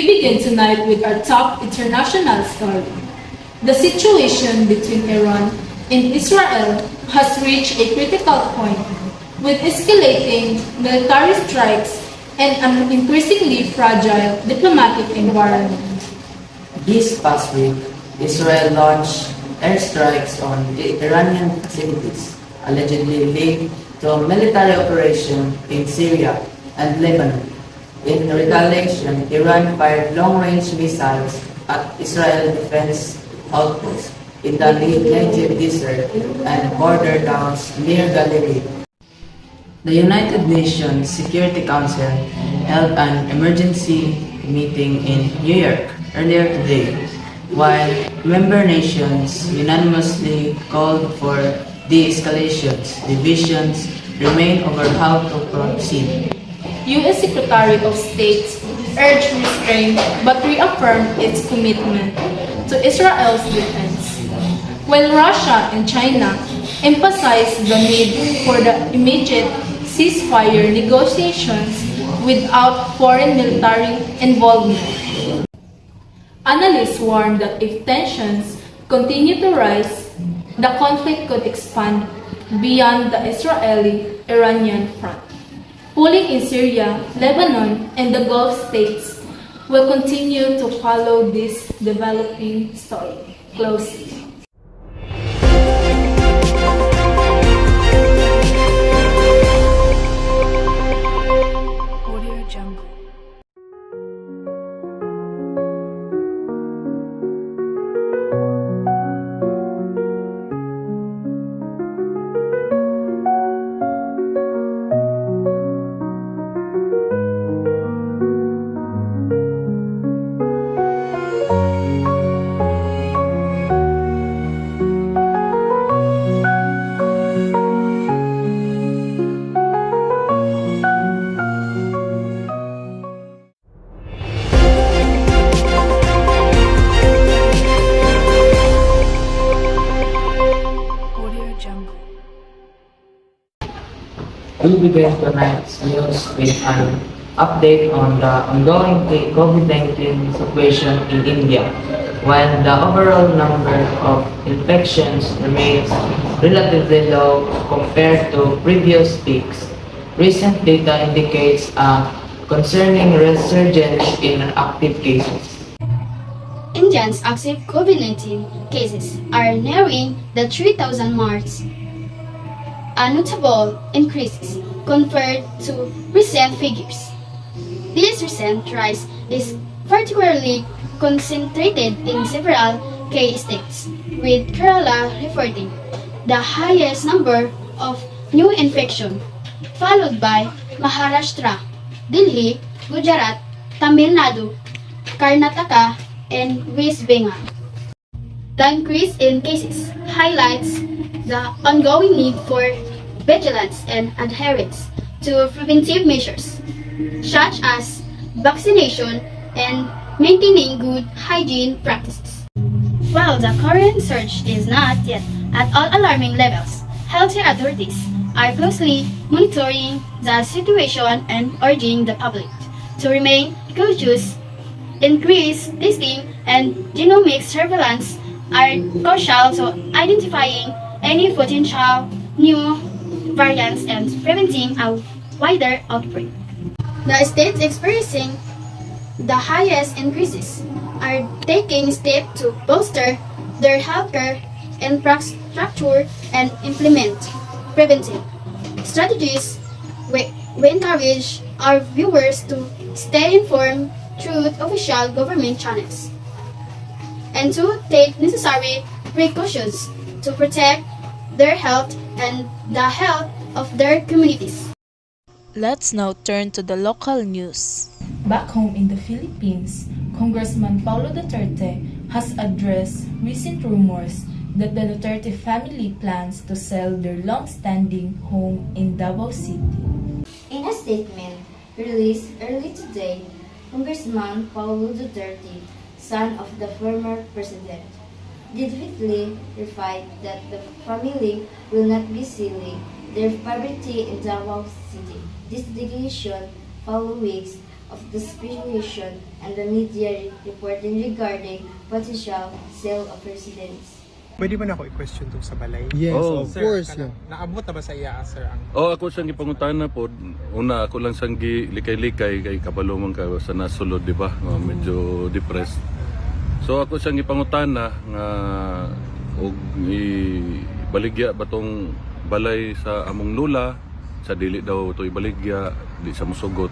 We begin tonight with our top international story. The situation between Iran and Israel has reached a critical point, with escalating military strikes and an increasingly fragile diplomatic environment. This past week, Israel launched airstrikes on Iranian facilities, allegedly linked to a military operation in Syria and Lebanon. In retaliation, Iran fired long-range missiles at Israeli defense outposts in the Negev desert and border towns near Galilee. The United Nations Security Council held an emergency meeting in New York earlier today, while member nations unanimously called for de-escalations. Divisions remain over how to proceed. U.S. Secretary of State urged restraint but reaffirmed its commitment to Israel's defense, while Russia and China emphasized the need for the immediate ceasefire negotiations without foreign military involvement. Analysts warn that if tensions continue to rise, the conflict could expand beyond the Israeli-Iranian front. Pulling in Syria, Lebanon, and the Gulf states will continue to follow this developing story closely. We begin tonight's news with an update on the ongoing COVID-19 situation in India. While the overall number of infections remains relatively low compared to previous peaks, recent data indicates a concerning resurgence in active cases. India's active COVID-19 cases are nearing the 3,000 mark, a notable increase compared to recent figures. This recent rise is particularly concentrated in several key states, with Kerala reporting the highest number of new infections, followed by Maharashtra, Delhi, Gujarat, Tamil Nadu, Karnataka, and West Bengal. The increase in cases highlights the ongoing need for vigilance and adherence to preventive measures, such as vaccination and maintaining good hygiene practices. While the current surge is not yet at all alarming levels, health authorities are closely monitoring the situation and urging the public to remain cautious. Increased testing and genomic surveillance are crucial to identifying any potential new variants and preventing a wider outbreak. The states experiencing the highest increases are taking steps to bolster their healthcare infrastructure and implement preventive strategies. We encourage our viewers to stay informed through official government channels and to take necessary precautions to protect their health and the health of their communities. Let's now turn to the local news. Back home in the Philippines, Congressman Paulo Duterte has addressed recent rumors that the Duterte family plans to sell their long-standing home in Davao City. In a statement released early today, Congressman Paulo Duterte, son of the former president, definitively replied that the family will not be selling their property in Davao City. This declaration follows weeks of the speculation and the media reporting regarding potential sale of residence. Pwede ba na ako i-question tong sa balay? Yes, Oh. of course. Sir, naabot na ba sa iya, sir? Ang Ako siyang ipangutana po. Una, ako lang siyang likay-likay kay kabalo man ka sa nasulod, di ba? Medyo depressed. So ako siyang ipangutana nga og ibaligya ba tong balay sa among lula, sa dili daw to ibaligya, di sa musugot.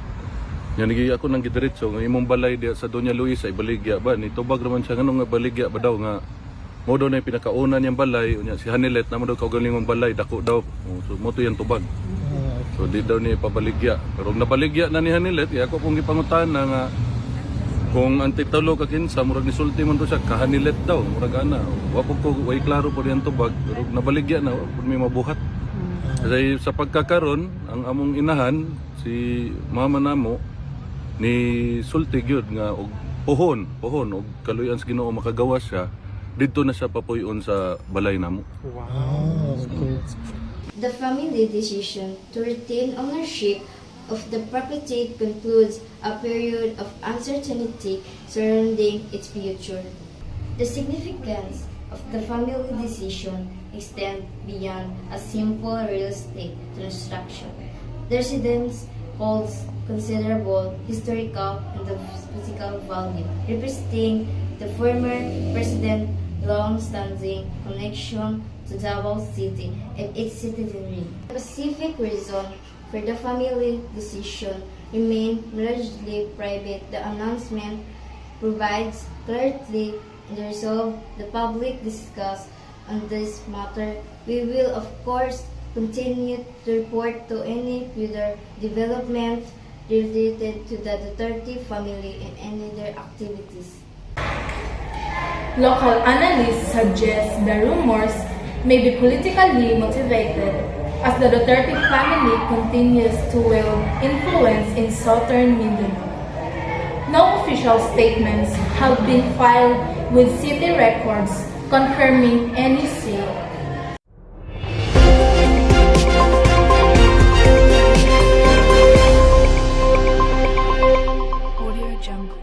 Yan ako nang gidiretso nga imong balay diya sa Doña Luisa ibaligya ba ni tubag naman siya ngano nga baligya ba daw nga mo daw na yung pinakauna niyang balay unya si Hanilet na mo daw kaugalingong balay dako daw. So mo to yan tubag. So di daw niya pabaligya. Pero nabaligya na ni Hanilet, ako pong gipangutana nga kung ang titulo ka kinsa murag nisulti man to siya ka Hanilet daw murag ana. Wa po ko way klaro po diyan tubag pero nabaligya na pud may mabuhat. Kasi sa pagkakaron ang among inahan si mama namo ni sulti gyud nga og pohon og kaluyan sa Ginoo makagawa siya dito na siya papuyon sa balay namo. wow. Okay. The family decision to retain ownership of the property concludes a period of uncertainty surrounding its future. The significance of the family decision extends beyond a simple real estate transaction. The residence holds considerable historical and physical value, representing the former president's long-standing connection to Davao City and its citizenry. The specific reason for the family decision remain largely private. The announcement provides clarity and resolve the public discuss on this matter. We will of course continue to report to any further development related to the Duterte family and any other activities. Local analysts suggest the rumors may be politically motivated as the Duterte family continues to wield influence in southern Mindanao. No official statements have been filed with city records confirming any sale. Audio Jungle.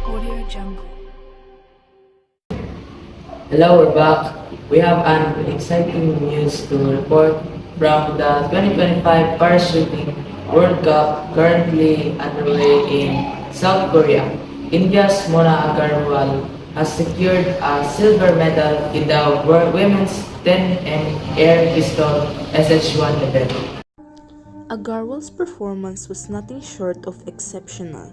Audio Jungle. Hello, we're back. We have an exciting news to report from the 2025 Parachuting World Cup currently underway in South Korea. India's Mona Agarwal has secured a silver medal in the women's 10 air pistol SH1 event. Agarwal's performance was nothing short of exceptional.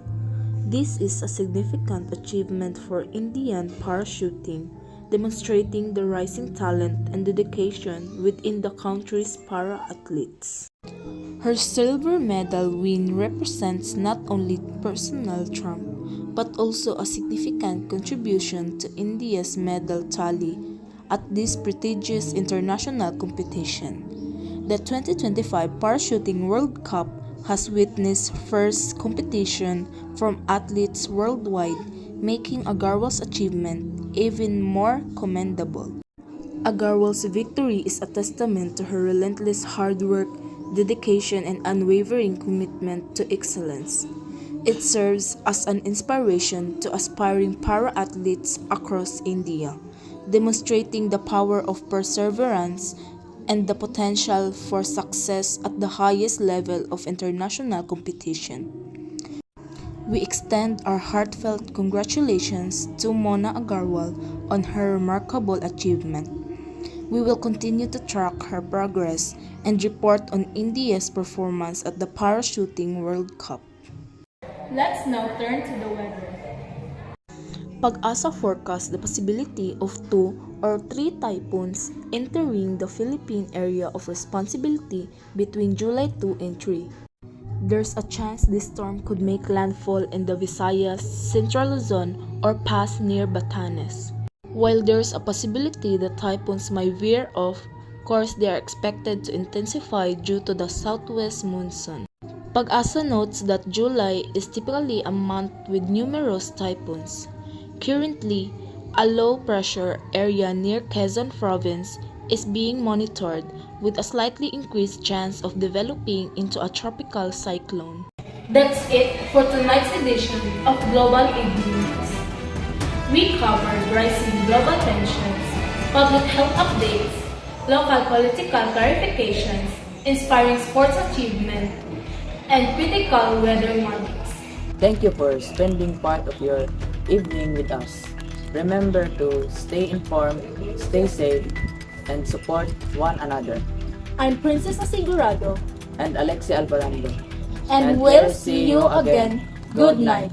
This is a significant achievement for Indian parachuting, demonstrating the rising talent and dedication within the country's para-athletes. Her silver medal win represents not only personal triumph, but also a significant contribution to India's medal tally at this prestigious international competition. The 2025 Parachuting World Cup has witnessed first competition from athletes worldwide, making Agarwal's achievement even more commendable. Agarwal's victory is a testament to her relentless hard work, dedication, and unwavering commitment to excellence. It serves as an inspiration to aspiring para-athletes across India, demonstrating the power of perseverance and the potential for success at the highest level of international competition. We extend our heartfelt congratulations to Mona Agarwal on her remarkable achievement. We will continue to track her progress and report on India's performance at the Parachuting World Cup. Let's now turn to the weather. Pag-asa forecasts the possibility of 2 or 3 typhoons entering the Philippine area of responsibility between July 2 and 3. There's a chance this storm could make landfall in the Visayas, Central Luzon, or pass near Batanes. While there's a possibility that typhoons might veer off course, they are expected to intensify due to the southwest monsoon. Pag-asa notes that July is typically a month with numerous typhoons. Currently, a low-pressure area near Quezon Province is being monitored with a slightly increased chance of developing into a tropical cyclone. That's it for tonight's edition of Global AD News. We covered rising global tensions, public health updates, local political clarifications, inspiring sports achievement, and critical weather warnings. Thank you for spending part of your evening with us. Remember to stay informed, stay safe, and support one another. I'm Princess Asigurado, And Alexia Alvarando. and we'll see you again. Good night.